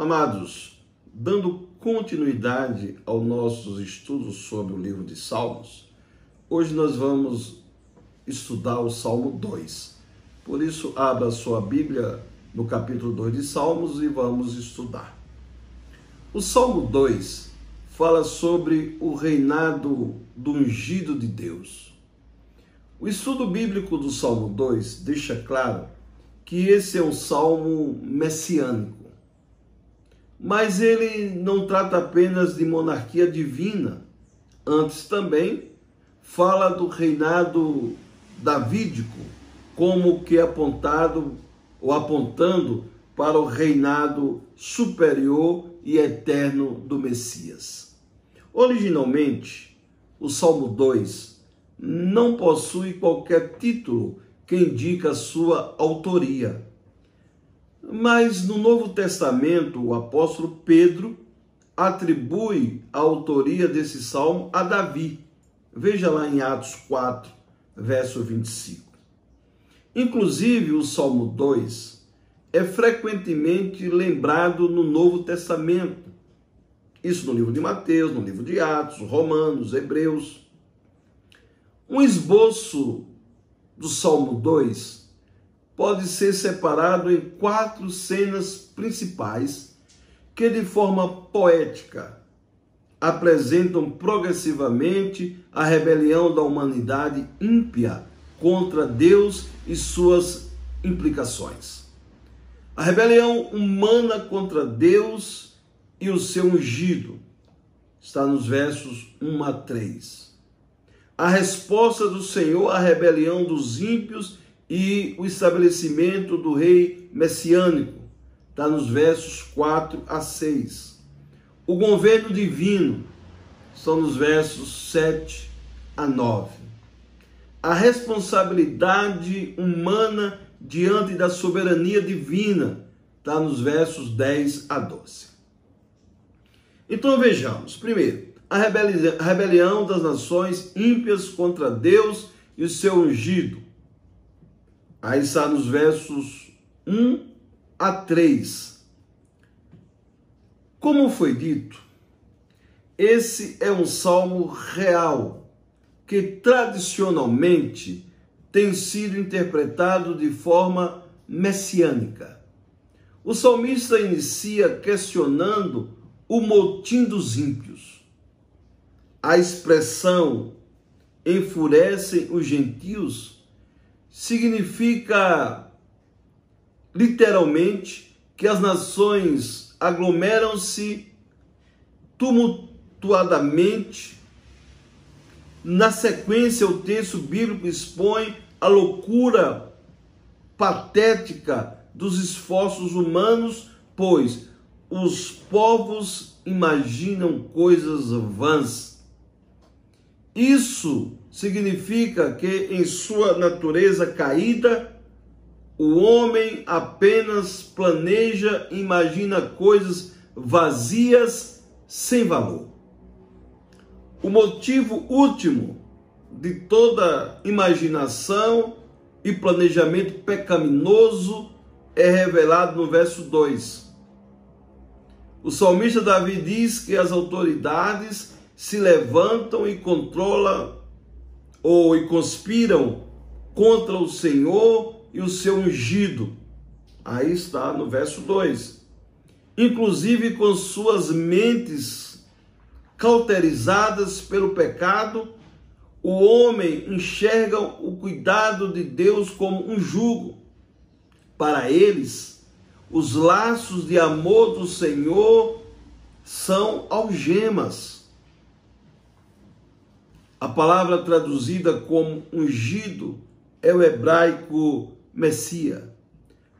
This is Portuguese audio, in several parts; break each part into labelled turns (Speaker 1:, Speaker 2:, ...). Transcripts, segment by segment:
Speaker 1: Amados, dando continuidade aos nossos estudos sobre o livro de Salmos, hoje nós vamos estudar o Salmo 2. Por isso, abra sua Bíblia no capítulo 2 de Salmos e vamos estudar. O Salmo 2 fala sobre o reinado do ungido de Deus. O estudo bíblico do Salmo 2 deixa claro que esse é um salmo messiânico. Mas ele não trata apenas de monarquia divina, antes também fala do reinado davídico, como que apontando para o reinado superior e eterno do Messias. Originalmente, o Salmo 2 não possui qualquer título que indique a sua autoria. Mas no Novo Testamento, o apóstolo Pedro atribui a autoria desse salmo a Davi. Veja lá em Atos 4, verso 25. Inclusive, o Salmo 2 é frequentemente lembrado no Novo Testamento. Isso no livro de Mateus, no livro de Atos, Romanos, Hebreus. Um esboço do Salmo 2 pode ser separado em 4 cenas principais que, de forma poética, apresentam progressivamente a rebelião da humanidade ímpia contra Deus e suas implicações. A rebelião humana contra Deus e o seu ungido está nos versos 1 a 3. A resposta do Senhor à rebelião dos ímpios e o estabelecimento do rei messiânico está nos versos 4 a 6. O governo divino estão nos versos 7 a 9. A responsabilidade humana diante da soberania divina está nos versos 10 a 12. Então vejamos, primeiro, a rebelião das nações ímpias contra Deus e o seu ungido. Aí está nos versos 1 a 3. Como foi dito, esse é um salmo real, que tradicionalmente tem sido interpretado de forma messiânica. O salmista inicia questionando o motim dos ímpios. A expressão enfurecem os gentios significa literalmente que as nações aglomeram-se tumultuadamente. Na sequência, o texto bíblico expõe a loucura patética dos esforços humanos, pois os povos imaginam coisas vãs. Isso significa que, em sua natureza caída, o homem apenas planeja e imagina coisas vazias, sem valor. O motivo último de toda imaginação e planejamento pecaminoso é revelado no verso 2. O salmista Davi diz que as autoridades se levantam e controlam e conspiram contra o Senhor e o seu ungido. Aí está no verso 2. Inclusive com suas mentes cauterizadas pelo pecado, o homem enxerga o cuidado de Deus como um jugo. Para eles, os laços de amor do Senhor são algemas. A palavra traduzida como ungido é o hebraico Messias.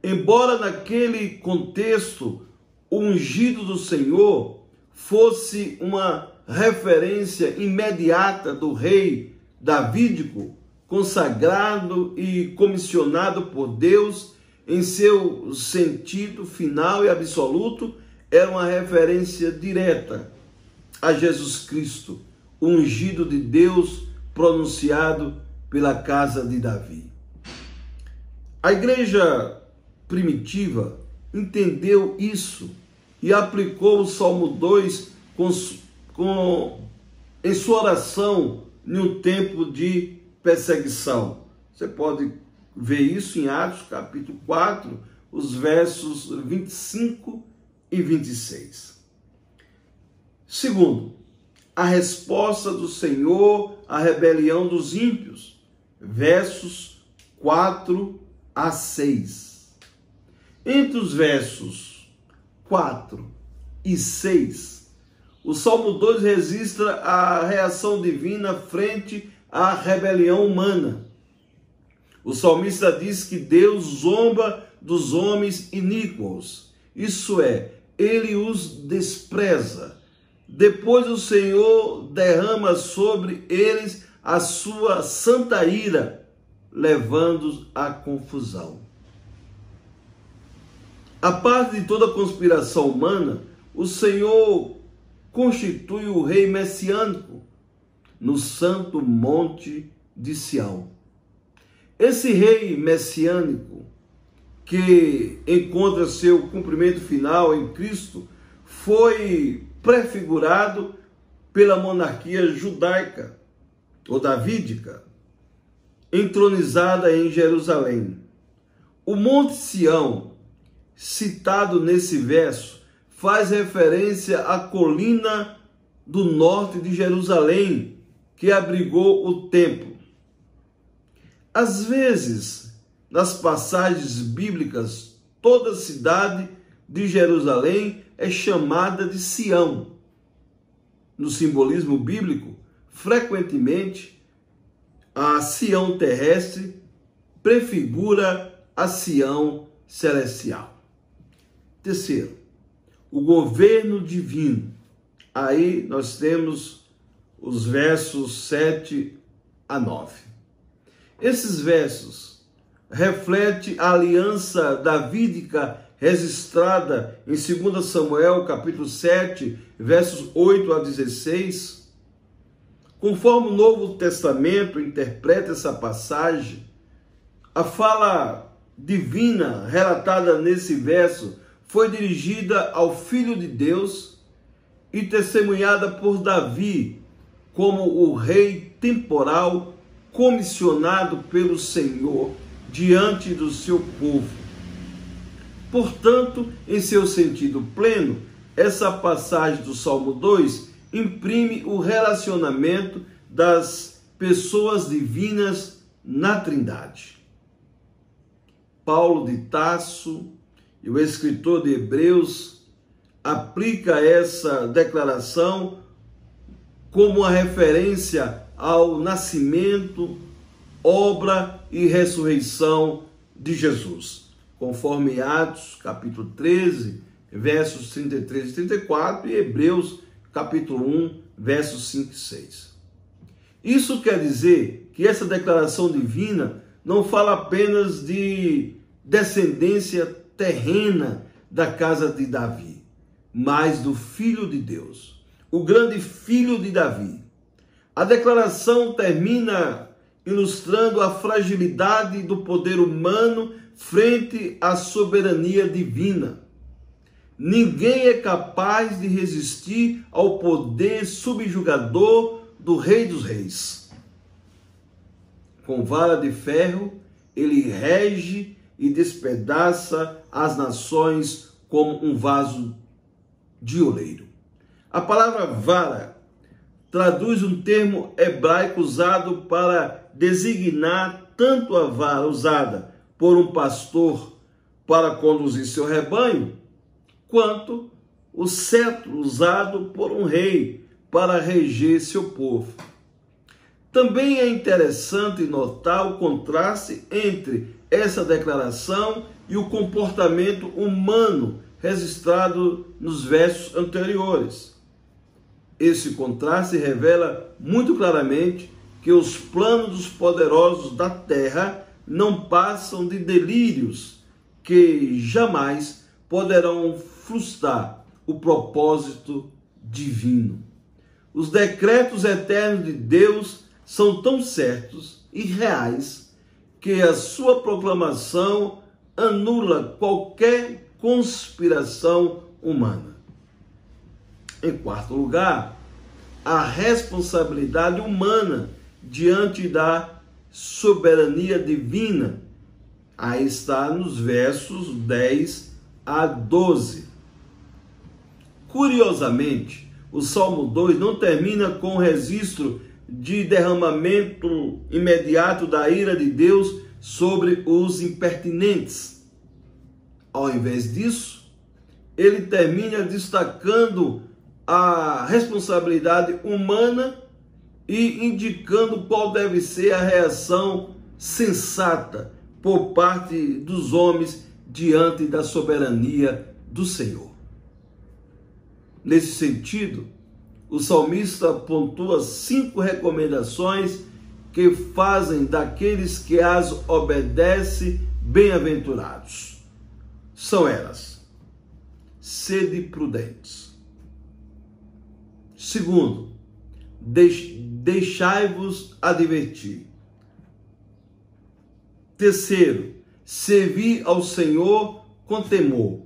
Speaker 1: Embora naquele contexto o ungido do Senhor fosse uma referência imediata do rei davídico, consagrado e comissionado por Deus, em seu sentido final e absoluto, era uma referência direta a Jesus Cristo, o ungido de Deus pronunciado pela casa de Davi. A igreja primitiva entendeu isso e aplicou o Salmo 2 em sua oração em um tempo de perseguição. Você pode ver isso em Atos capítulo 4, os versos 25 e 26. Segundo, a resposta do Senhor à rebelião dos ímpios, versos 4 a 6. Entre os versos 4 e 6, o Salmo 2 registra a reação divina frente à rebelião humana. O salmista diz que Deus zomba dos homens iníquos, isso é, ele os despreza. Depois o Senhor derrama sobre eles a sua santa ira, levando-os à confusão. A parte de toda a conspiração humana, o Senhor constitui o rei messiânico no santo monte de Sião. Esse rei messiânico, que encontra seu cumprimento final em Cristo, foi prefigurado pela monarquia judaica ou davídica, entronizada em Jerusalém. O Monte Sião, citado nesse verso, faz referência à colina do norte de Jerusalém, que abrigou o templo. Às vezes, nas passagens bíblicas, toda a cidade de Jerusalém é chamada de Sião. No simbolismo bíblico, frequentemente, a Sião terrestre prefigura a Sião celestial. Terceiro, o governo divino. Aí nós temos os versos 7 a 9. Esses versos refletem a aliança davídica registrada em 2 Samuel, capítulo 7, versos 8 a 16. Conforme o Novo Testamento interpreta essa passagem, a fala divina relatada nesse verso foi dirigida ao Filho de Deus e testemunhada por Davi como o rei temporal comissionado pelo Senhor diante do seu povo. Portanto, em seu sentido pleno, essa passagem do Salmo 2 imprime o relacionamento das pessoas divinas na Trindade. Paulo de Tarso e o escritor de Hebreus aplica essa declaração como uma referência ao nascimento, obra e ressurreição de Jesus, conforme Atos, capítulo 13, versos 33 e 34, e Hebreus, capítulo 1, versos 5 e 6. Isso quer dizer que essa declaração divina não fala apenas de descendência terrena da casa de Davi, mas do Filho de Deus, o grande Filho de Davi. A declaração termina ilustrando a fragilidade do poder humano frente à soberania divina. Ninguém é capaz de resistir ao poder subjugador do Rei dos Reis. Com vara de ferro, ele rege e despedaça as nações como um vaso de oleiro. A palavra vara traduz um termo hebraico usado para designar tanto a vara usada por um pastor para conduzir seu rebanho, quanto o cetro usado por um rei para reger seu povo. Também é interessante notar o contraste entre essa declaração e o comportamento humano registrado nos versos anteriores. Esse contraste revela muito claramente que os planos dos poderosos da terra não passam de delírios que jamais poderão frustrar o propósito divino. Os decretos eternos de Deus são tão certos e reais que a sua proclamação anula qualquer conspiração humana. Em quarto lugar, a responsabilidade humana diante da soberania divina. Aí está nos versos 10 a 12. Curiosamente, o Salmo 2 não termina com o registro de derramamento imediato da ira de Deus sobre os impertinentes. Ao invés disso, ele termina destacando a responsabilidade humana e indicando qual deve ser a reação sensata por parte dos homens diante da soberania do Senhor. Nesse sentido, o salmista pontua 5 recomendações que fazem daqueles que as obedecem bem-aventurados. São elas: sede prudentes. Segundo, deixai-vos advertir. Terceiro, servi ao Senhor com temor.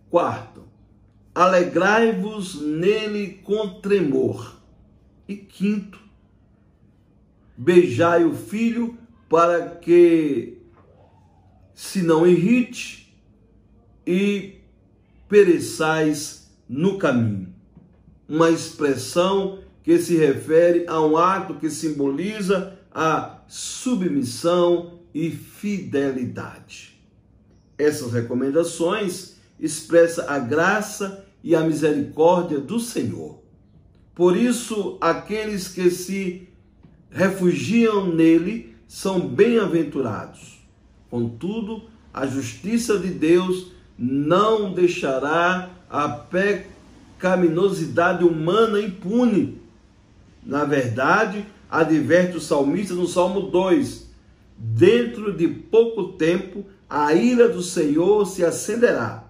Speaker 1: Quarto, alegrai-vos nele com tremor. E quinto, beijai o filho para que se não irrite e pereçais no caminho. Uma expressão que se refere a um ato que simboliza a submissão e fidelidade. Essas recomendações expressam a graça e a misericórdia do Senhor. Por isso, aqueles que se refugiam nele são bem-aventurados. Contudo, a justiça de Deus não deixará a pecaminosidade humana impune. Na verdade, adverte o salmista no Salmo 2, dentro de pouco tempo a ira do Senhor se acenderá.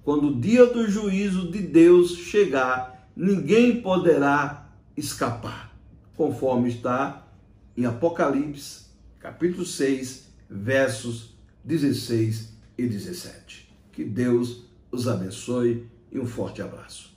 Speaker 1: Quando o dia do juízo de Deus chegar, ninguém poderá escapar, conforme está em Apocalipse, capítulo 6, versos 16 e 17. Que Deus os abençoe e um forte abraço.